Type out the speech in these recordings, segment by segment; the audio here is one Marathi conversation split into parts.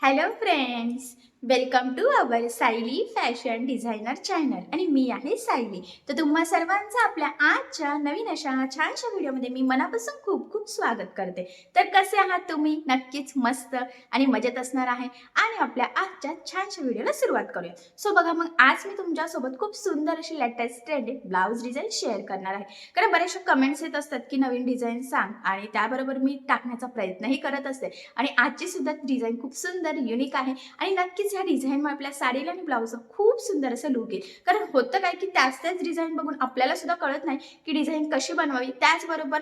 Hello friends, welcome to our Sayali fashion designer channel आणि मी आहे सायली. तर तुम्हा सर्वांचं आपल्या आजच्या नवीन अशा छानशा व्हिडिओमध्ये मी मनापासून खूप खूप स्वागत करते. तर कसे आहात तुम्ही? नक्कीच मस्त आणि मजेत असणार आहे. आणि आपल्या आजच्या छानशा व्हिडिओला सुरुवात करूया. सो बघा, मग आज मी तुमच्यासोबत खूप सुंदर अशी latest trending blouse design share करणार आहे. कारण बरेचसे कमेंट्स येत असतात की नवीन डिझाईन सांग, आणि त्याबरोबर मी टाकण्याचा प्रयत्नही करत असते. आणि आजची सुद्धा डिझाईन खूप सुंदर युनिक आहे आणि नक्कीच ह्या डिझाईनमुळे आपल्या साडीला आणि ब्लाऊजला खूप सुंदर असं लुक येईल. कारण होतं काय की त्याच डिझाईन बघून आपल्याला सुद्धा कळत नाही की डिझाईन कशी बनवावी. त्याचबरोबर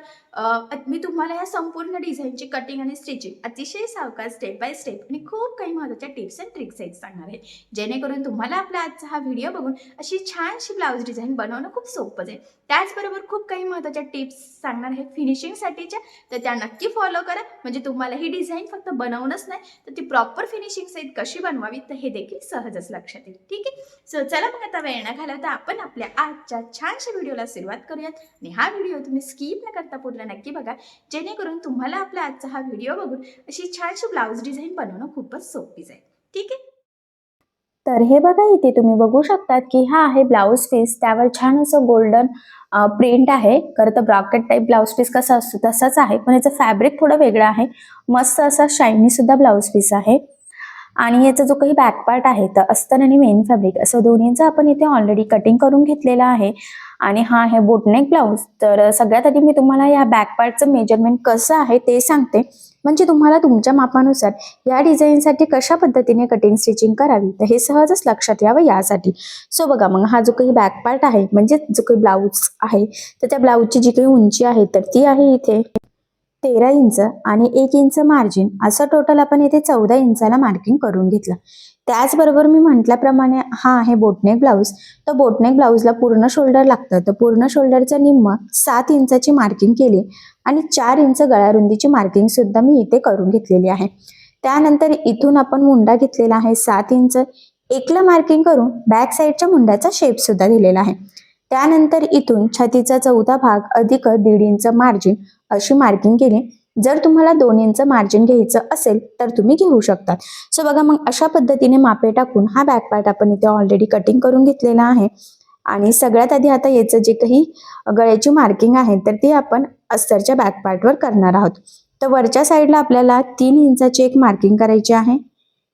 मी तुम्हाला या संपूर्ण डिझाईनची कटिंग आणि स्टिचिंग अतिशय सावकाश स्टेप बाय स्टेप आणि खूप काही महत्त्वाच्या टिप्स अँड ट्रिक्स सांगणार आहे, जेणेकरून तुम्हाला आपला आजचा हा व्हिडिओ बघून अशी छानशी ब्लाऊज डिझाईन बनवणं खूप सोपं जाईल. त्याचबरोबर खूप काही महत्त्वाच्या टिप्स सांगणार आहे फिनिशिंगसाठीच्या, तर त्या नक्की फॉलो करा. म्हणजे तुम्हाला ही डिझाईन फक्त बनवणंच नाही, तर ती प्रॉपर फिनिशिंग सहित कशी बनवावी तर हे देखील सहजच लक्षात येईल. ठीक आहे. सो चला मग आता वेळ न घालवता आपण आपल्या आजच्या छानशा व्हिडिओला सुरुवात करूयात. आणि हा व्हिडिओ तुम्ही स्किप न करता पूर्ण नक्की बघा, जेणेकरून तुम्हाला आपला आजचा हा व्हिडिओ बघून अशी छानशी ब्लाऊज डिझाईन बनवणं खूपच सोपी जाईल. ठीक आहे. तर हे बघा, इथे तुम्ही बघू शकतात की हा आहे ब्लाऊज पीस. त्यावर छान असं गोल्डन प्रिंट आहे. खरं तर ब्रॉकेट टाईप ब्लाऊज पीस कसा असतो तसाच आहे, पण याचं फॅब्रिक थोडं वेगळं आहे. मस्त असा शायनी सुद्धा ब्लाऊज पीस आहे. आणि याचा जो काही बॅक पार्ट आहे तर अस्तर आणि मेन फॅब्रिक असं दोन्हीचं आपण इथे ऑलरेडी कटिंग करून घेतलेलं आहे. आणि हा आहे बोटनेक ब्लाऊज. तर सगळ्यात आधी मी तुम्हाला या बॅक पार्टचं मेजरमेंट कसं आहे ते सांगते, म्हणजे तुम्हाला तुमच्या मापानुसार या डिझाईनसाठी कशा पद्धतीने कटिंग स्टिचिंग करावी तर हे सहजच लक्षात यावं यासाठी. सो बघा, मग हा जो काही बॅक पार्ट आहे म्हणजे जो काही ब्लाऊज आहे तर त्या ब्लाऊजची जी काही उंची आहे तर ती आहे इथे 13 इंच आणि 1 इंच मार्जिन, असं टोटल आपण इथे 14 इंचाला मार्किंग करून घेतलं. त्याचबरोबर मी म्हटल्याप्रमाणे हा आहे बोटनेक ब्लाऊज. तर बोटनेक ब्लाऊजला पूर्ण शोल्डर लागतं, तर पूर्ण शोल्डरचं निम्म 7 इंचाची मार्किंग केली आणि 4 इंच गळारुंदीची मार्किंग सुद्धा मी इथे करून घेतलेली आहे. त्यानंतर इथून आपण मुंडा घेतलेला आहे 7 इंच, एकला मार्किंग करून बॅक साईडच्या मुंड्याचा शेप सुद्धा दिलेला आहे. त्यानंतर इथून छातीचा 14 भाग अधिक 1.5 इंच मार्जिन अशी मार्किंग केली. जर तुम्हाला 2 इंच मार्जिन घ्यायचं असेल तर तुम्ही घेऊ शकतात. सो बघा, मग अशा पद्धतीने मापे टाकून हा बॅक पार्ट आपण इथे ऑलरेडी कटिंग करून घेतलेला आहे. आणि सगळ्यात आधी आता याचं जे काही गळ्याची मार्किंग आहे तर ती आपण अस्तरच्या बॅक पार्टवर करणार आहोत. तर वरच्या साईडला आपल्याला 3 इंचाची एक मार्किंग करायची आहे.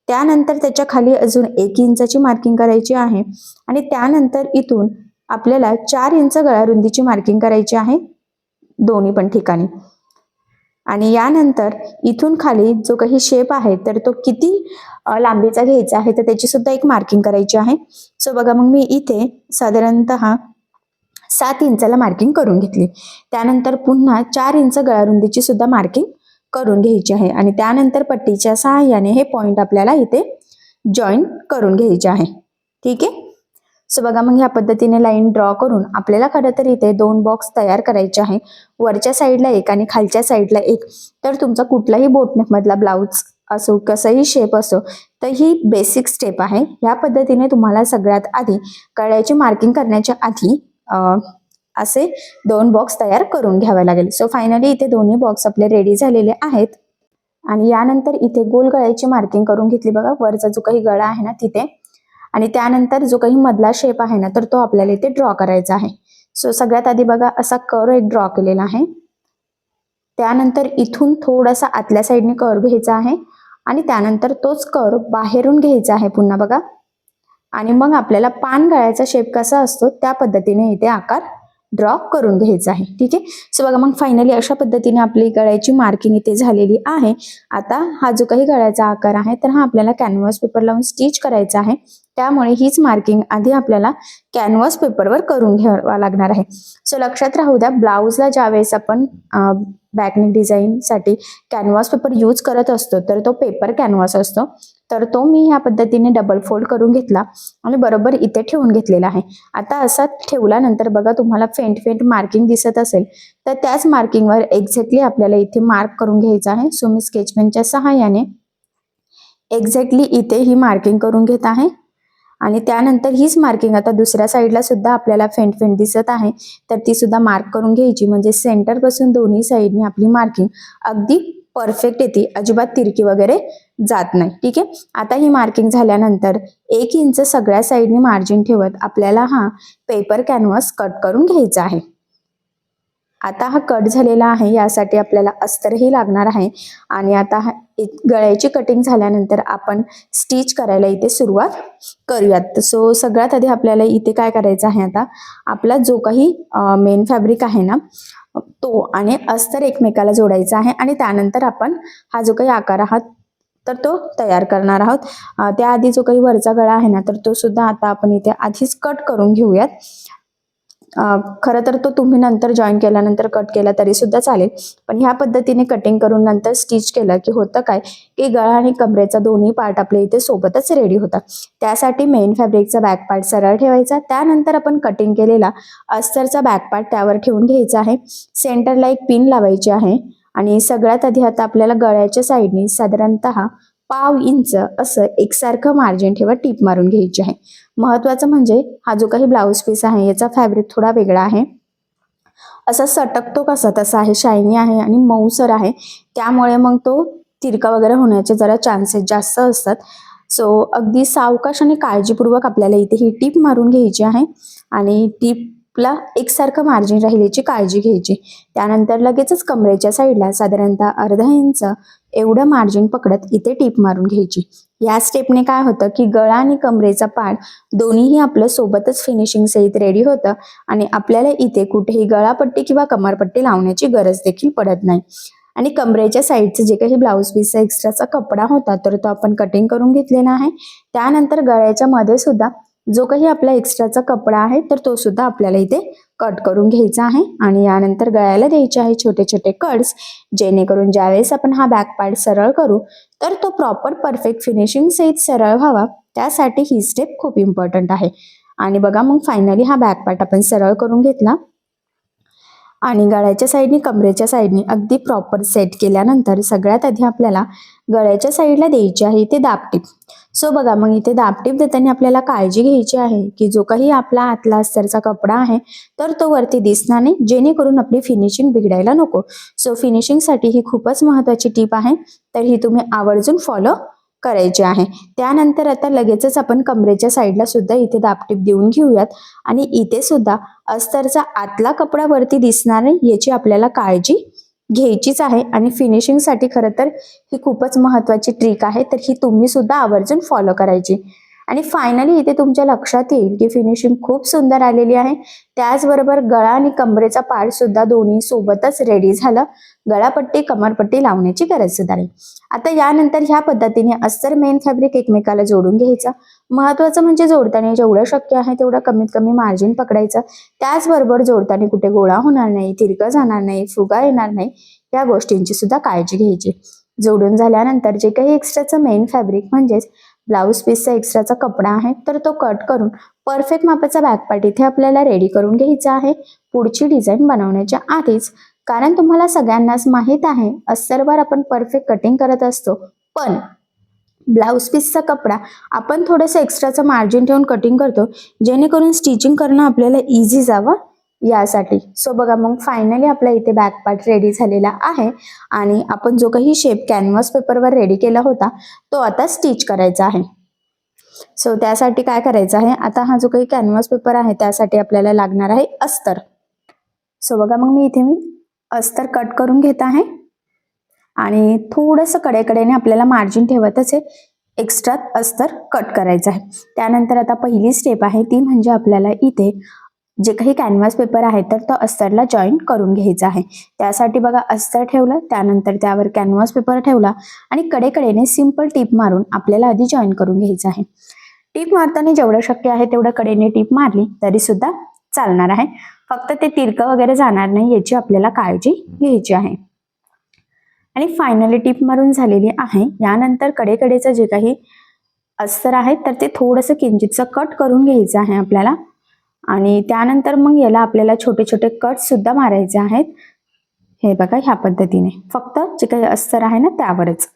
त्यानंतर त्याच्या खाली अजून 1 इंचाची मार्किंग करायची आहे. आणि त्यानंतर इथून आपल्याला 4 इंच गळारुंदीची मार्किंग करायची आहे दोन्ही पण ठिकाणी. आणि यानंतर इथून खाली जो काही शेप आहे तर तो किती लांबीचा घ्यायचा आहे तर त्याची सुद्धा एक मार्किंग करायची आहे. सो बघा, मग मी इथे साधारणतः 7 इंचाला मार्किंग करून घेतली. त्यानंतर पुन्हा 4 इंच गळारुंदीची सुद्धा मार्किंग करून घ्यायची आहे. आणि त्यानंतर पट्टीच्या सहाय्याने हे पॉइंट आपल्याला इथे जॉईन करून घ्यायचे आहे. ठीक आहे. सो बघा, मग ह्या पद्धतीने लाईन ड्रॉ करून आपल्याला खरं तर इथे 2 बॉक्स तयार करायचे आहे. वरच्या साईडला एक आणि खालच्या साईडला एक. तर तुमचा कुठलाही बोटनेक मधला ब्लाऊज असो, कसंही शेप असो, तर ही बेसिक स्टेप आहे. या पद्धतीने तुम्हाला सगळ्यात आधी गळ्याची मार्किंग करण्याच्या आधी असे 2 बॉक्स तयार करून घ्यावे लागेल. सो फायनली इथे दोन्ही बॉक्स आपले रेडी झालेले आहेत. आणि यानंतर इथे गोल गळ्याची मार्किंग करून घेतली. बघा, वरचा जो काही गळा आहे ना तिथे, आणि त्यानंतर जो काही मधला शेप आहे ना तर तो आपल्याला इथे ड्रॉ करायचा आहे. सो सगळ्यात आधी बघा, असा कर्व एक ड्रॉ केलेला आहे. त्यानंतर इथून थोडासा आतल्या साईडने कर्व घ्यायचा आहे आणि त्यानंतर तोच कर्व बाहेरून घ्यायचा आहे पुन्हा बघा. आणि मग आपल्याला पान गळ्याचा शेप कसा असतो त्या पद्धतीने इथे आकार ड्रॉ करून घ्यायचा आहे. ठीक आहे. सो बघा, मग फायनली अशा पद्धतीने आपली गळ्याची मार्किंग इथे झालेली आहे. आता हा जो काही गळ्याचा आकार आहे तर हा आपल्याला कॅनव्हास पेपर लावून स्टिच करायचा आहे. त्यामुळे हीच मार्किंग आधी आपल्याला कॅनव्हास पेपरवर करून घ्यावा लागणार आहे. सो लक्षात राहू द्या, ब्लाऊजला ज्यावेळेस आपण बॅकनेक डिझाईनसाठी कॅनव्हास पेपर यूज करत असतो तर तो पेपर कॅनव्हास असतो. तर तो मी ह्या पद्धतीने डबल फोल्ड करून घेतला आणि बरोबर इथे ठेवून घेतलेला आहे. आता असा ठेवल्यानंतर बघा, तुम्हाला फेंट फेंट मार्किंग दिसत असेल तर त्याच मार्किंगवर एक्झॅक्टली आपल्याला इथे मार्क करून घ्यायचं आहे. सो मी स्केच पेनच्या सहाय्याने एक्झॅक्टली इथे ही मार्किंग करून घेत आहे. आणि त्यानंतर हीच मार्किंग आता दुसऱ्या साईडला सुद्धा आपल्याला फेंट फेंट दिसत आहे तर ती सुद्धा मार्क करून घ्यायची, म्हणजे सेंटर पासून दोन्ही साईडनी आपली मार्किंग अगदी परफेक्ट येते, अजिबात तिरकी वगैरे जात नाही. ठीक आहे. आता ही मार्किंग झाल्यानंतर 1 इंच सगळ्या साईडनी मार्जिन ठेवत आपल्याला हा पेपर कॅनव्हास कट करून घ्यायचा आहे. आता हा कट झालेला आहे, यासाठी आपल्याला अस्तरही लागणार आहे. आणि आता गळ्याची कटिंग झाल्यानंतर आपण स्टिच करायला इथे सुरुवात करूयात. सो सगळ्यात आधी आपल्याला इथे काय करायचं आहे, आता आपला जो काही मेन फॅब्रिक आहे ना तो आणि अस्तर एकमेकाला जोडायचा आहे आणि त्यानंतर आपण हा जो काही आकार आहात तर तो तयार करणार आहोत. त्याआधी जो काही वरचा गळा आहे ना तर तो सुद्धा आता आपण इथे आधीच कट करून घेऊयात. खरं तर तो तुम्ही नंतर जॉईन केल्यानंतर कट केला तरी सुद्धा चालेल, पण ह्या पद्धतीने कटिंग करून नंतर स्टिच केलं की होतं काय की गळा आणि कमरेचा दोन्ही पार्ट आपल्या इथे सोबतच रेडी होतात. त्यासाठी मेन फॅब्रिकचा बॅक पार्ट सरळ ठेवायचा, त्यानंतर आपण कटिंग केलेला अस्तरचा बॅक पार्ट त्यावर ठेवून घ्यायचा आहे. सेंटरला एक पिन लावायची आहे आणि सगळ्यात आधी आता आपल्याला गळ्याच्या साईडनी साधारणतः 1/2 इंच असं एकसारखं मार्जिन ठेवत टीप मारून घ्यायची आहे. महत्वाचं म्हणजे हा जो काही ब्लाऊज पीस आहे याचा फॅब्रिक थोडा वेगळा आहे, असा सटकतो कसा तसा आहे, शायनी आहे आणि मऊसर आहे, त्यामुळे मग तो तिरका वगैरे होण्याचे जरा चान्सेस जास्त असतात. सो अगदी सावकाश आणि काळजीपूर्वक आपल्याला इथे ही टीप मारून घ्यायची आहे आणि टीपला एकसारखं मार्जिन राहील याची काळजी घ्यायची. त्यानंतर लगेचच कमरेच्या साईडला साधारणतः अर्धा इंच एवढं मार्जिन पकडत इथे टीप मारून घ्यायची. या स्टेपने काय होतं की गळा आणि कमरेचा पार्ट दोन्हीही आपलं सोबतच फिनिशिंग सहित रेडी होतं आणि आपल्याला इथे कुठेही गळापट्टी किंवा कमरपट्टी लावण्याची गरज देखील पडत नाही. आणि कमरेच्या साईडचं जे काही ब्लाऊज पीसचा एक्स्ट्राचा कपडा होता तर तो आपण कटिंग करून घेतलेला आहे. त्यानंतर गळ्याच्या मध्ये सुद्धा जो काही आपला एक्स्ट्राचा कपडा आहे तर तो सुद्धा आपल्याला इथे कट करून घ्यायचा आहे आणि यानंतर गळ्याला द्यायचे आहे छोटे छोटे कट्स, जेणेकरून ज्यावेळेस आपण हा बॅक पार्ट सरळ करू तर तो प्रॉपर परफेक्ट फिनिशिंग सहित सरळ व्हावा, त्यासाठी ही स्टेप खूप इम्पॉर्टंट आहे. आणि बघा मग फायनली हा बॅक पार्ट आपण सरळ करून घेतला आणि गळ्याच्या साईडनी कमरेच्या साईडनी अगदी प्रॉपर सेट केल्यानंतर सगळ्यात आधी आपल्याला गळ्याच्या साईडला द्यायची आहे इथे दाबटीप. सो बघा मग इथे दाबटीप देताना आपल्याला काळजी घ्यायची आहे की जो काही आपला आतला अस्तरचा कपडा आहे तर तो वरती दिसणार नाही, जेणेकरून आपली फिनिशिंग बिघडायला नको. सो फिनिशिंगसाठी ही खूपच महत्वाची टीप आहे, तर ही तुम्ही आवर्जून फॉलो करायची आहे. त्यानंतर आता लगेचच आपण कमरेच्या साईडला सुद्धा इथे दाबटीप देऊन घेऊयात आणि इथे सुद्धा अस्तरचा आतला कपडा वरती दिसणार नाही याची आपल्याला काळजी घ्यायचीच आहे. आणि फिनिशिंगसाठी खरं तर ही खूपच महत्वाची ट्रिक आहे, तर ही तुम्ही सुद्धा आवर्जून फॉलो करायची. आणि फायनली इथे तुमच्या लक्षात येईल की फिनिशिंग खूप सुंदर आलेली आहे. त्याचबरोबर गळा आणि कमरेचा पार्ट सुद्धा दोन्ही सोबतच रेडी झालं, गळापट्टी कमरपट्टी लावण्याची गरज सुद्धा नाही. आता यानंतर ह्या पद्धतीने अस्तर मेन फॅब्रिक एकमेकाला जोडून घ्यायचं. महत्वाचं म्हणजे जोडताना जेवढं शक्य आहे तेवढं कमीत कमी मार्जिन पकडायचं. त्याचबरोबर जोडताना कुठे गोळा होणार नाही, तिरकं जाणार नाही, फुगा येणार नाही, या गोष्टींची सुद्धा काळजी घ्यायची. जोडून झाल्यानंतर जे काही एक्स्ट्राचं मेन फॅब्रिक म्हणजेच ब्लाऊज पीसचा एक्स्ट्राचा कपडा आहे तर तो कट करून परफेक्ट मापाचा बॅक पार्ट इथे आपल्याला रेडी करून घ्यायचा आहे पुढची डिझाईन बनवण्याच्या आधीच. कारण तुम्हाला सगळ्यांनाच माहित आहे अस्तरवर आपण परफेक्ट कटिंग करत असतो, पण ब्लाऊज पीसचा कपडा आपण थोडंसं एक्स्ट्राचं मार्जिन ठेवून कटिंग करतो, जेणेकरून स्टिचिंग करणं आपल्याला इझी जावं यासाठी. सो बघा मग फायनली आपला इथे बॅक पार्ट रेडी झालेला आहे आणि आपण जो काही शेप कॅनव्हास पेपरवर रेडी केला होता तो आता स्टिच करायचा आहे. सो त्यासाठी काय करायचं आहे, आता हा जो काही कॅनव्हास पेपर आहे त्यासाठी आपल्याला लागणार आहे अस्तर. सो बघा मग मी अस्तर कट करून घेत आहे आणि थोडंसं कडेकडेने आपल्याला मार्जिन ठेवतच एक्स्ट्रा अस्तर कट करायचं आहे. त्यानंतर आता पहिली स्टेप आहे ती म्हणजे आपल्याला इथे जे काही कॅनव्हास पेपर आहे तर तो अस्तरला जॉईन करून घ्यायचा आहे. त्यासाठी बघा अस्तर ठेवलं, त्यानंतर त्यावर कॅनव्हास पेपर ठेवला आणि कडेकडेने सिंपल टीप मारून आपल्याला आधी जॉईन करून घ्यायचं आहे. टीप मारताना जेवढं शक्य आहे तेवढं कडेने टीप मारली तरी सुद्धा चालणार आहे, फक्त ते तिरकं वगैरे जाणार नाही याची आपल्याला काळजी घ्यायची आहे. आणि फायनली टीप मारून झालेली आहे. यानंतर कडेकडेचं जे काही अस्तर आहे तर ते थोडंसं किंचितचं कट करून घ्यायचं आहे आपल्याला आणि त्यानंतर मग याला आपल्याला छोटे छोटे कट सुद्धा मारायचे आहेत. हे बघा ह्या पद्धतीने फक्त जे काही अस्तर आहे ना त्यावरच.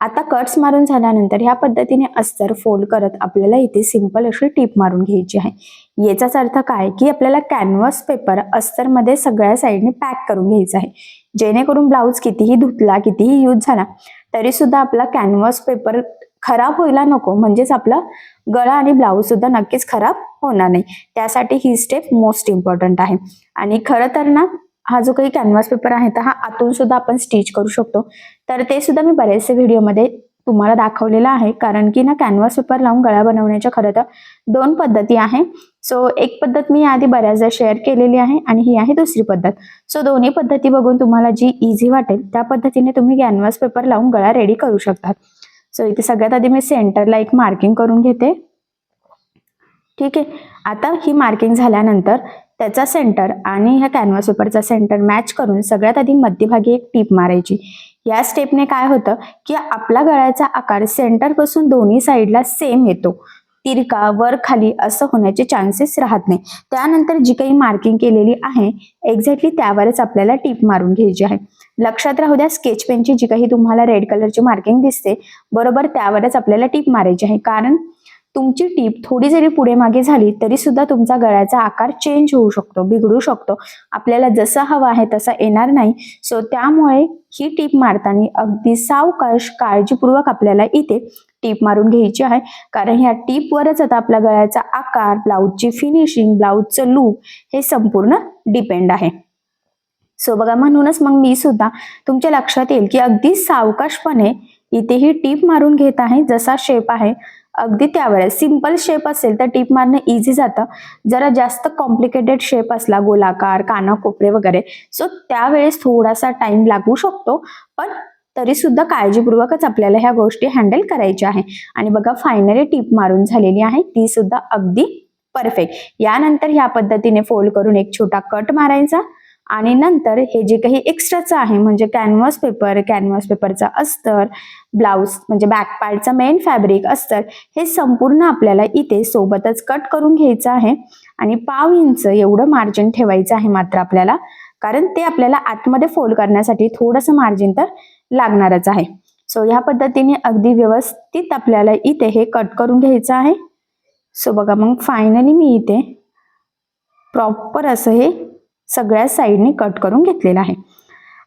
आता कट्स मारून झाल्यानंतर ह्या पद्धतीने अस्तर फोल्ड करत आपल्याला इथे सिंपल अशी टीप मारून घ्यायची आहे. याचाच अर्थ काय की आपल्याला कॅनव्हास पेपर अस्तरमध्ये सगळ्या साईडने पॅक करून घ्यायचा आहे, जेणेकरून ब्लाऊज कितीही धुतला कितीही यूज झाला तरी सुद्धा आपला कॅनव्हास पेपर खराब व्हायला नको, म्हणजेच आपला गळा आणि ब्लाऊज सुद्धा नक्कीच खराब होणार नाही. त्यासाठी ही स्टेप मोस्ट इम्पॉर्टंट आहे. आणि खरं तर ना हा जो काही कॅनव्हास पेपर आहे तर हा आतून सुद्धा आपण स्टिच करू शकतो, तर ते सुद्धा मी बरेचसे व्हिडिओमध्ये तुम्हाला दाखवलेलं आहे. कारण की ना कॅनव्हास पेपर लावून गळा बनवण्याच्या खरं तर 2 पद्धती आहे. सो एक पद्धत मी आधी बऱ्याचदा शेअर केलेली आहे आणि ही आहे दुसरी पद्धत. सो दोन्ही पद्धती बघून तुम्हाला जी इझी वाटेल त्या पद्धतीने तुम्ही कॅनव्हास पेपर लावून गळा रेडी करू शकतात. सो इथे सगळ्यात आधी मी सेंटरला एक मार्किंग करून घेते. ठीक आहे, आता ही मार्किंग झाल्यानंतर त्याचा सेंटर आणि ह्या कॅनव्हास पेपरचा सेंटर मॅच करून सगळ्यात आधी मध्यभागी एक टीप मारायची. या स्टेपने काय होतं की आपला गळ्याचा आकार सेंटर पासून दोन्ही साईडला सेम येतो, तिरका वर खाली असं होण्याचे चान्सेस राहत नाही. त्यानंतर जी काही मार्किंग केलेली आहे एक्झॅक्टली त्यावरच आपल्याला टीप मारून घ्यायची आहे. लक्षात राहू द्या, स्केच पेनची जी काही तुम्हाला रेड कलरची मार्किंग दिसते बरोबर त्यावरच आपल्याला टीप मारायची आहे. कारण तुमची टीप थोडी जरी पुढे मागे झाली तरी सुद्धा तुमचा गळ्याचा आकार चेंज होऊ शकतो, बिघडू शकतो, आपल्याला जसा हवा आहे तसा येणार नाही. सो त्यामुळे ही टीप मारताना अगदी सावकाश काळजीपूर्वक आपल्याला इथे टीप मारून घ्यायची आहे. कारण ह्या टीपवरच आता आपल्या गळ्याचा आकार, ब्लाऊजची फिनिशिंग, ब्लाऊजचं लूक हे संपूर्ण डिपेंड आहे. सो बघा, म्हणूनच मग मी सुद्धा तुमच्या लक्षात येईल की अगदी सावकाशपणे इथे ही टीप मारून घेत आहे. जसा शेप आहे अगदी त्यावर, सिंपल शेप असेल तर टीप मारणं इझी जातं. जरा जास्त कॉम्प्लिकेटेड शेप असला, गोलाकार, कानाकोपरे वगैरे, सो त्यावेळेस थोडासा टाइम लागू शकतो, पण तरी सुद्धा काळजीपूर्वकच आपल्याला ह्या गोष्टी हँडल करायच्या आहे. आणि बघा, फायनली टीप मारून झालेली आहे ती सुद्धा अगदी परफेक्ट. यानंतर ह्या पद्धतीने फोल्ड करून एक छोटा कट मारायचा आणि नंतर हे जे काही एक्स्ट्राचं आहे म्हणजे कॅनव्हास पेपर, कॅनव्हास पेपरचा अस्तर, ब्लाऊज म्हणजे बॅक पार्टचा मेन फॅब्रिक, अस्तर, हे संपूर्ण आपल्याला इथे सोबतच कट करून घ्यायचं आहे. आणि 1/2 इंच एवढं मार्जिन ठेवायचं आहे मात्र आपल्याला, कारण ते आपल्याला आतमध्ये फोल्ड करण्यासाठी थोडंसं मार्जिन तर लागणारच आहे. सो ह्या पद्धतीने अगदी व्यवस्थित आपल्याला इथे हे कट करून घ्यायचं आहे. सो बघा, मग फायनली मी इथे प्रॉपर असं हे सगळ्या साईडने कट करून घेतलेलं आहे.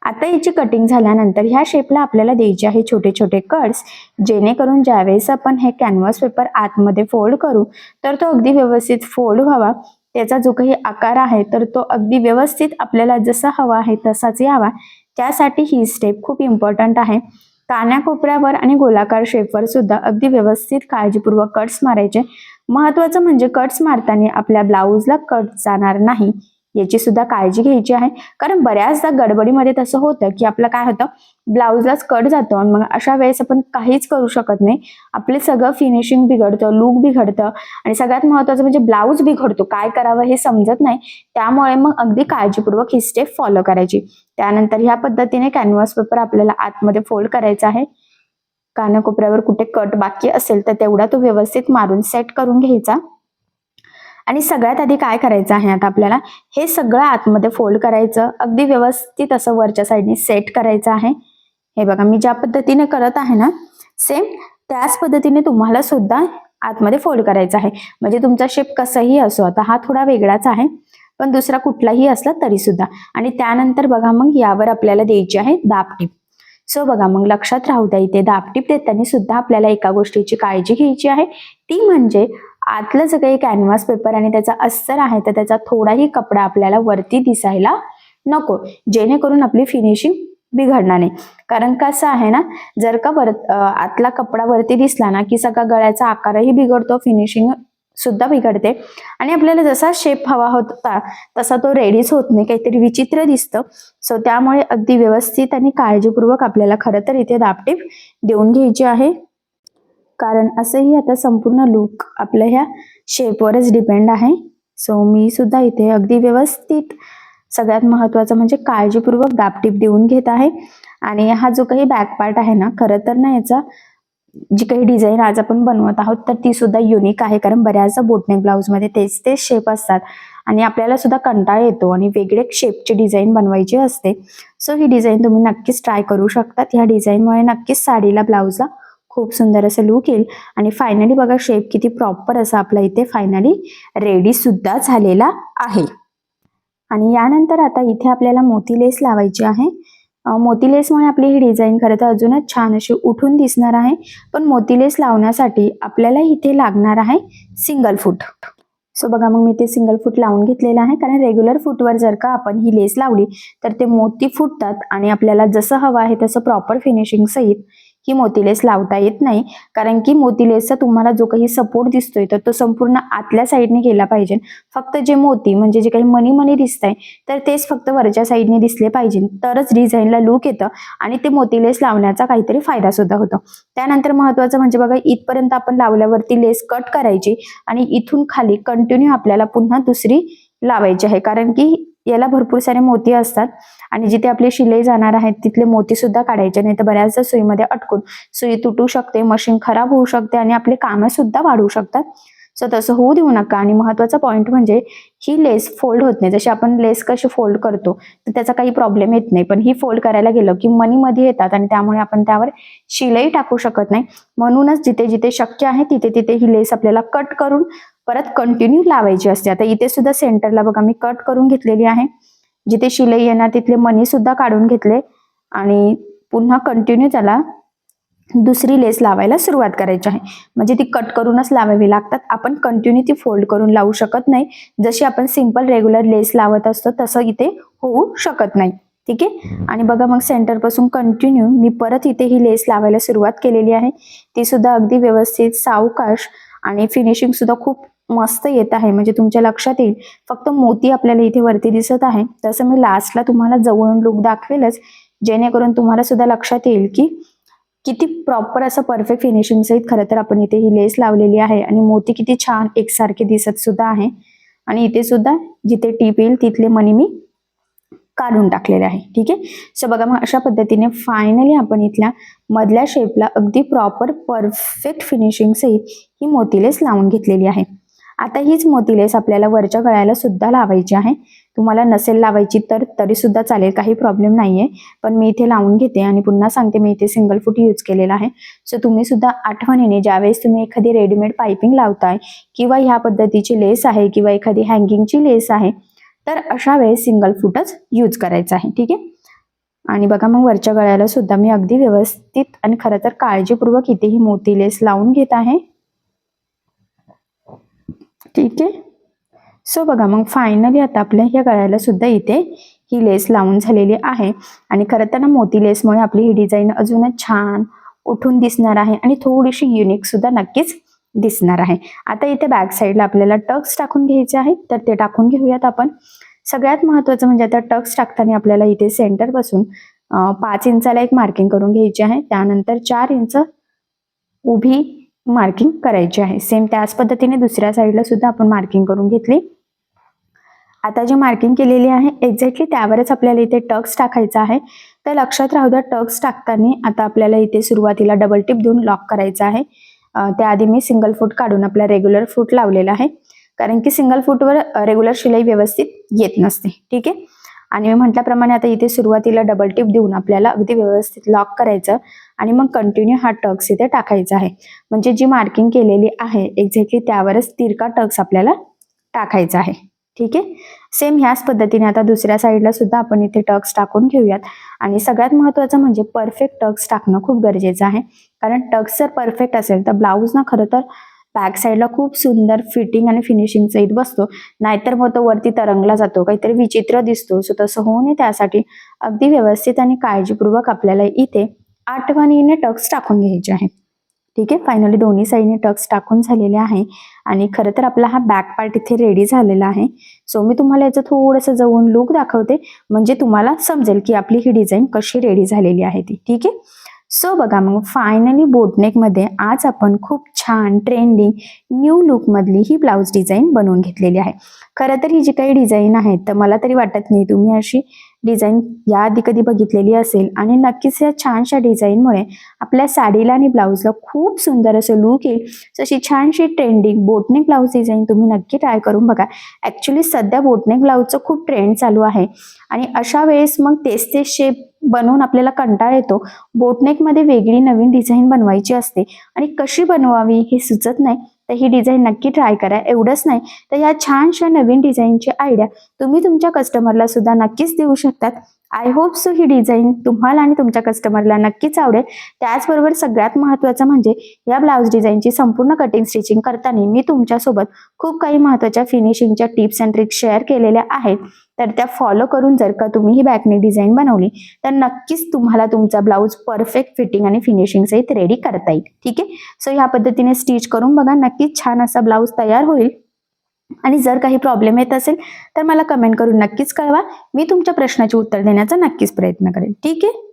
आता याची कटिंग झाल्यानंतर ह्या शेपला आपल्याला द्यायचे आहे छोटे छोटे कट्स, जेणेकरून ज्यावेळेस आपण हे कॅनव्हास पेपर आतमध्ये फोल्ड करू तर तो अगदी व्यवस्थित फोल्ड व्हावा. त्याचा जो काही आकार आहे तर तो अगदी व्यवस्थित आपल्याला जसा हवा आहे तसाच यावा. त्यासाठी ही स्टेप खूप इम्पॉर्टंट आहे. कानाकोपऱ्यावर आणि गोलाकार शेपवर सुद्धा अगदी व्यवस्थित काळजीपूर्वक कट्स मारायचे. महत्वाचं म्हणजे कट्स मारताना आपल्या ब्लाऊजला कट जाणार नाही याची सुद्धा काळजी घ्यायची आहे. कारण बऱ्याचदा गडबडीमध्ये तसं होतं की आपलं काय होतं, ब्लाऊजलाच कट जातो आणि मग अशा वेळेस आपण काहीच करू शकत नाही. आपले सगळं फिनिशिंग बिघडतं, लूक बिघडतं आणि सगळ्यात महत्त्वाचं म्हणजे ब्लाऊज बिघडतो. काय करावं हे समजत नाही. त्यामुळे मग अगदी काळजीपूर्वक ही स्टेप फॉलो करायची. त्यानंतर ह्या पद्धतीने कॅनव्हास पेपर आपल्याला आतमध्ये फोल्ड करायचा आहे. कानाकोपऱ्यावर कुठे कट बाकी असेल तर तेवढा तो व्यवस्थित मारून सेट करून घ्यायचा. आणि सगळ्यात आधी काय करायचं आहे, आता आपल्याला हे सगळं आतमध्ये फोल्ड करायचं, अगदी व्यवस्थित असं वरच्या साईडने सेट करायचं आहे. हे बघा, मी ज्या पद्धतीने करत आहे ना सेम त्याच पद्धतीने तुम्हाला सुद्धा आतमध्ये फोल्ड करायचं आहे. म्हणजे तुमचा शेप कसाही असो, आता हा थोडा वेगळाच आहे पण दुसरा कुठलाही असला तरी सुद्धा. आणि त्यानंतर बघा, मग यावर आपल्याला द्यायची आहे दाबटीप. सो बघा, मग लक्षात राहू द्या, इथे दाबटीप देताना सुद्धा आपल्याला एका गोष्टीची काळजी घ्यायची आहे, ती म्हणजे आतलं जे काही कॅनव्हास पेपर आणि त्याचा अस्तर आहे तर त्याचा थोडाही कपडा आपल्याला वरती दिसायला नको, जेणेकरून आपली फिनिशिंग बिघडणार नाही. कारण कसं आहे ना, जर का आतला कपडा वरती दिसला ना की सगळा गळ्याचा आकारही बिघडतो, फिनिशिंग सुद्धा बिघडते आणि आपल्याला जसा शेप हवा होता तसा तो रेडीच होत नाही, काहीतरी विचित्र दिसतं. सो त्यामुळे अगदी व्यवस्थित आणि काळजीपूर्वक आपल्याला खरं तर इथे दाबटीप देऊन घ्यायची आहे. कारण असंही आता संपूर्ण लूक आपल्या ह्या शेपवरच डिपेंड आहे. सो मी सुद्धा इथे अगदी व्यवस्थित, सगळ्यात महत्त्वाचं म्हणजे काळजीपूर्वक दाबटीप देऊन घेत आहे. आणि हा जो काही बॅक पार्ट आहे ना, खरं तर ना याचा जी काही डिझाईन आज आपण बनवत आहोत तर ती सुद्धा युनिक आहे. कारण बऱ्याचदा बोटनेक ब्लाऊजमध्ये तेच शेप असतात आणि आपल्याला सुद्धा कंटाळा येतो आणि वेगळे शेपची डिझाईन बनवायची असते. सो ही डिझाईन तुम्ही नक्कीच ट्राय करू शकतात. ह्या डिझाईनमुळे नक्कीच साडीला ब्लाऊजला खूप सुंदर असं लुक येईल. आणि फायनली बघा शेप किती प्रॉपर असा आपला इथे फायनली रेडी सुद्धा झालेला आहे. आणि यानंतर आता इथे आपल्याला मोती लेस लावायची आहे. मोती लेसमुळे आपली ही डिझाईन खरं तर अजूनच छान अशी उठून दिसणार आहे. पण मोती लेस लावण्यासाठी आपल्याला इथे लागणार आहे सिंगल फूट. सो बघा मग मी ते सिंगल फूट लावून घेतलेलं आहे, कारण रेग्युलर फूटवर जर का आपण ही लेस लावली तर ते मोती फुटतात आणि आपल्याला जसं हवं आहे तसं प्रॉपर फिनिशिंग सहित ही मोती लेस लावता येत नाही. कारण की मोती लेसचा तुम्हाला जो काही सपोर्ट दिसतोय तर तो संपूर्ण आतल्या साईडने गेला पाहिजे. फक्त जे मोती म्हणजे जे काही मनी मनी दिसतंय तर तेच फक्त वरच्या साईडने दिसले पाहिजे, तरच डिझाईनला लुक येतं आणि ते मोती लेस लावण्याचा काहीतरी फायदा सुद्धा होतो. त्यानंतर महत्वाचं म्हणजे बघा इथपर्यंत आपण लावल्यावरती लेस कट करायची आणि इथून खाली कंटिन्यू आपल्याला पुन्हा दुसरी लावायची आहे. कारण की याला भरपूर सारे मोती असतात आणि जिथे आपली शिलाई जाणार आहेत तिथले मोती सुद्धा काढायचे, नाही तर बऱ्याचदा सुईमध्ये अटकून सुई तुटू शकते, मशीन खराब होऊ शकते आणि आपले कामं सुद्धा वाढू शकतात. सो तसं होऊ देऊ नका. आणि महत्वाचा पॉईंट म्हणजे ही लेस फोल्ड होत नाही. जशी आपण लेस कशी फोल्ड करतो तर त्याचा काही प्रॉब्लेम येत नाही, पण ही फोल्ड करायला गेलं की मनी मध्ये येतात आणि त्यामुळे आपण त्यावर शिलाई टाकू शकत नाही. म्हणूनच जिथे जिथे शक्य आहे तिथे तिथे ही लेस आपल्याला कट करून परत कंटिन्यू लावायची असते. आता इथे सुद्धा सेंटरला बघा मी कट करून घेतलेली आहे. जिथे शिलाई येणार तिथले मनी सुद्धा काढून घेतले आणि पुन्हा कंटिन्यू त्याला दुसरी लेस लावायला सुरुवात करायची आहे. म्हणजे ती कट करूनच लावावी लागतात, आपण कंटिन्यू ती फोल्ड करून लावू शकत नाही. जशी आपण सिंपल रेग्युलर लेस लावत असतो तसं इथे होऊ शकत नाही. ठीक आहे. आणि बघा मग सेंटर पासून कंटिन्यू मी परत इथे ही लेस लावायला सुरुवात केलेली आहे. ती सुद्धा अगदी व्यवस्थित सावकाश आणि फिनिशिंग सुद्धा खूप मस्त येत आहे. म्हणजे तुमच्या लक्षात येईल फक्त मोती आपल्याला इथे वरती दिसत आहे, तसं मी लास्टला तुम्हाला जवळून लुक दाखवेलच, जेणेकरून तुम्हाला सुद्धा लक्षात येईल की किती प्रॉपर असं परफेक्ट फिनिशिंग सहित खरं तर आपण इथे ही लेस लावलेली आहे. आणि मोती किती छान एकसारखे दिसत सुद्धा आहे. आणि इथे सुद्धा जिथे टीप येईल तिथले मनी मी काढून टाकलेले आहे. ठीक आहे. सो बघा मग अशा पद्धतीने फायनली आपण इथल्या मधल्या शेपला अगदी प्रॉपर परफेक्ट फिनिशिंग सहित ही मोती लेस लावून घेतलेली आहे. आता हीच मोती लेस आपल्याला वरच्या गळ्याला सुद्धा लावायची आहे. तुम्हाला नसेल लावायची तर तरी सुद्धा चालेल, काही प्रॉब्लेम नाहीये. पण मी इथे लावून घेते आणि पुन्हा सांगते मी इथे सिंगल फूट यूज केलेला आहे. सो तुम्ही सुद्धा आठवणीने ज्यावेळेस तुम्ही एखादी रेडीमेड पाइपिंग लावताय किंवा ह्या पद्धतीची लेस आहे किंवा एखादी हँगिंगची लेस आहे तर अशा वेळेस सिंगल फूटच यूज करायचा आहे. ठीक आहे. आणि बघा मग वरच्या गळ्याला सुद्धा मी अगदी व्यवस्थित आणि खरं तर काळजीपूर्वक इथे ही मोती लेस लावून घेत आहे. ठीक आहे. सो बघा मग फायनली आता आपल्या ह्या गळ्याला सुद्धा इथे ही लेस लावून झालेली आहे. आणि खरं तर ना मोती लेसमुळे आपली ही डिझाईन अजूनच छान उठून दिसणार आहे आणि थोडीशी युनिक सुद्धा नक्कीच दिसणार आहे. आता इथे बॅक साईडला आपल्याला टक्स टाकून घ्यायचे आहेत, तर ते टाकून घेऊयात आपण. सगळ्यात महत्वाचं म्हणजे आता टक्स टाकताना आपल्याला इथे सेंटर पासून 5 इंचाला एक मार्किंग करून घ्यायची आहे. त्यानंतर 4 इंच उभी मार्किंग करायची आहे. सेम त्याच पद्धतीने दुसऱ्या साईडला सुद्धा आपण मार्किंग करून घेतली. आता जी मार्किंग केलेली आहे एक्झॅक्टली त्यावरच आपल्याला इथे टक्स टाकायचा आहे. तर लक्षात राहू द्या टक्स टाकताना आता आपल्याला इथे सुरुवातीला डबल टिप देऊन लॉक करायचा आहे. त्याआधी मी सिंगल फूट काढून आपला रेग्युलर फूट लावलेला आहे, कारण की सिंगल फूटवर रेग्युलर शिलाई व्यवस्थित येत नसते. ठीक आहे. आणि मी म्हटल्याप्रमाणे आता इथे सुरुवातीला डबल टिप देऊन आपल्याला अगदी व्यवस्थित लॉक करायचं आणि मग कंटिन्यू हा टक्स इथे टाकायचा आहे. म्हणजे जी मार्किंग केलेली आहे एक्झॅक्टली त्यावरच तिरका टक्स आपल्याला टाकायचा आहे. ठीक आहे. सेम ह्याच पद्धतीने आता दुसऱ्या साईडला सुद्धा आपण इथे टक्स टाकून घेऊयात. आणि सगळ्यात महत्वाचं म्हणजे परफेक्ट टक्स टाकणं खूप गरजेचं आहे, कारण टक्स जर परफेक्ट असेल तर ब्लाऊज ना खरं तर बॅक साईडला खूप सुंदर फिटिंग आणि फिनिशिंग सहित बसतो. नाहीतर मग तो वरती तरंगला जातो, काहीतरी विचित्र दिसतो. सो तसं होऊ नये त्यासाठी अगदी व्यवस्थित आणि काळजीपूर्वक आपल्याला इथे आठवणीने टक्स टाकून घ्यायचे आहे. ठीक आहे. फायनली दोन्ही साईडने टक्स टाकून झालेले आहे आणि खरं तर आपला हा बॅक पार्ट इथे रेडी झालेला आहे. सो मी तुम्हाला याचं थोडंसं जवळून लुक दाखवते, म्हणजे तुम्हाला समजेल की आपली ही डिझाईन कशी रेडी झालेली आहे ती. ठीक आहे. सो बघा मग फायनली बोटनेक मध्ये आज आपण खूप छान ट्रेंडिंग न्यू लुक मधली ही ब्लाउज डिझाईन बनवून घेतलेली आहे. खरं तर ही जी काही डिझाईन आहे तर मला तरी वाटत नाही तुम्ही अशी डिझाईन याआधी कधी बघितलेली असेल आणि नक्कीच या छानशा डिझाईनमुळे आपल्या साडीला आणि ब्लाऊजला खूप सुंदर असं लुक येईल. तशी छानशी ट्रेंडिंग बोटनेक ब्लाऊज डिझाईन तुम्ही नक्की ट्राय करून बघा. ॲक्च्युली सध्या बोटनेक ब्लाऊजचं खूप ट्रेंड चालू आहे आणि अशा वेळेस मग तेच तेच शेप बनवून आपल्याला कंटाळा येतो. बोटनेकमध्ये वेगळी नवीन डिझाईन बनवायची असते आणि कशी बनवावी हे सुचत नाही. तर ही डिझाईन नक्की ट्राय करा. एवढंच नाही तर या छानशा नवीन डिझाईनची आयडिया तुम्ही तुमच्या कस्टमरला सुद्धा नक्कीच देऊ शकतात. I hope so he design तुम्हाला आणि तुमच्या कस्टमरला नक्कीच आवडेल. त्याचबरोबर सगळ्यात महत्त्वाचं म्हणजे या ब्लाऊज डिझाईनची संपूर्ण कटिंग स्टिचिंग करताना मी तुमच्यासोबत खूप काही महत्त्वाच्या फिनिशिंगच्या टिप्स अँड ट्रिक्स शेअर केलेल्या आहेत. तर त्या फॉलो करून जर का तुम्ही ही बॅकनेक डिझाईन बनवली तर नक्कीच तुम्हाला तुमचा ब्लाऊज परफेक्ट फिटिंग आणि फिनिशिंग सहित रेडी करता येईल. ठीक आहे. सो ह्या पद्धतीने स्टिच करून बघा. नक्कीच छान असा ब्लाऊज तयार होईल. आणि जर काही प्रॉब्लेम येत असेल तर मला कमेंट करून नक्कीच कळवा. मी तुमच्या प्रश्नाचे उत्तर देण्याचा नक्कीच प्रयत्न करेन. ठीक आहे.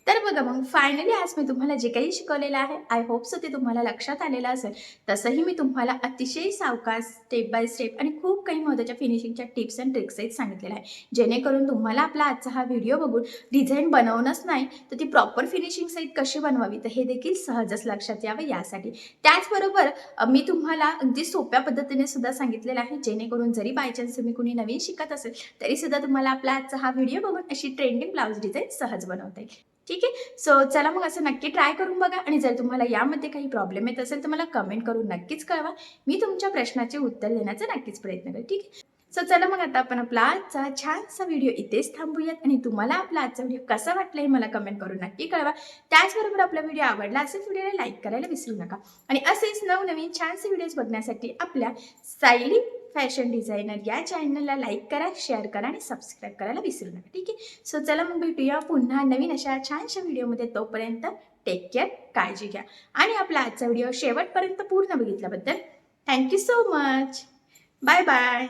तर बघा मग फायनली आज मी तुम्हाला जे काही शिकवलेलं आहे आय होप सो ते तुम्हाला लक्षात आलेलं असेल. तसंही मी तुम्हाला अतिशय सावकाश स्टेप बाय स्टेप आणि खूप काही महत्त्वाच्या फिनिशिंगच्या टिप्स अँड ट्रिक्सही सांगितलेलं आहे, जेणेकरून तुम्हाला आपला आजचा हा व्हिडिओ बघून डिझाईन बनवणंच नाही तर ती प्रॉपर फिनिशिंग सहित कशी बनवावी तर हे देखील सहजच लक्षात यावं यासाठी. त्याचबरोबर मी तुम्हाला अगदी सोप्या पद्धतीने सुद्धा सांगितलेलं आहे, जेणेकरून जरी बायचान्स तुम्ही कुणी नवीन शिकत असेल तरी सुद्धा तुम्हाला आपला आजचा हा व्हिडिओ बघून अशी ट्रेंडिंग ब्लाऊज डिझाईन सहज बनवता येईल. ठीक आहे. सो चला मग असं नक्की ट्राय करून बघा आणि जर तुम्हाला यामध्ये काही प्रॉब्लेम येत असेल तर मला कमेंट करून नक्कीच कळवा. मी तुमच्या प्रश्नाचे उत्तर देण्याचा नक्कीच प्रयत्न करेन. ठीक आहे. सो चला मग आता आपण आपला आजचा छानसा व्हिडिओ इथेच थांबूयात आणि तुम्हाला आपला आजचा व्हिडिओ कसा वाटला हे मला कमेंट करून नक्की कळवा. त्याचबरोबर आपला व्हिडिओ आवडला असेल व्हिडिओला लाईक करायला विसरू नका आणि असेच नवनवीन छानसे व्हिडिओज बघण्यासाठी आपल्या सायली फॅशन डिझायनर या चॅनलला लाईक करा, शेअर करा आणि सबस्क्राईब करायला विसरू नका. ठीक आहे. सो चला मग भेटूया पुन्हा नवीन अशा छानशा व्हिडिओमध्ये. तोपर्यंत टेक केअर, काळजी घ्या आणि आपला आजचा व्हिडिओ शेवटपर्यंत पूर्ण बघितल्याबद्दल thank you so much. Bye bye.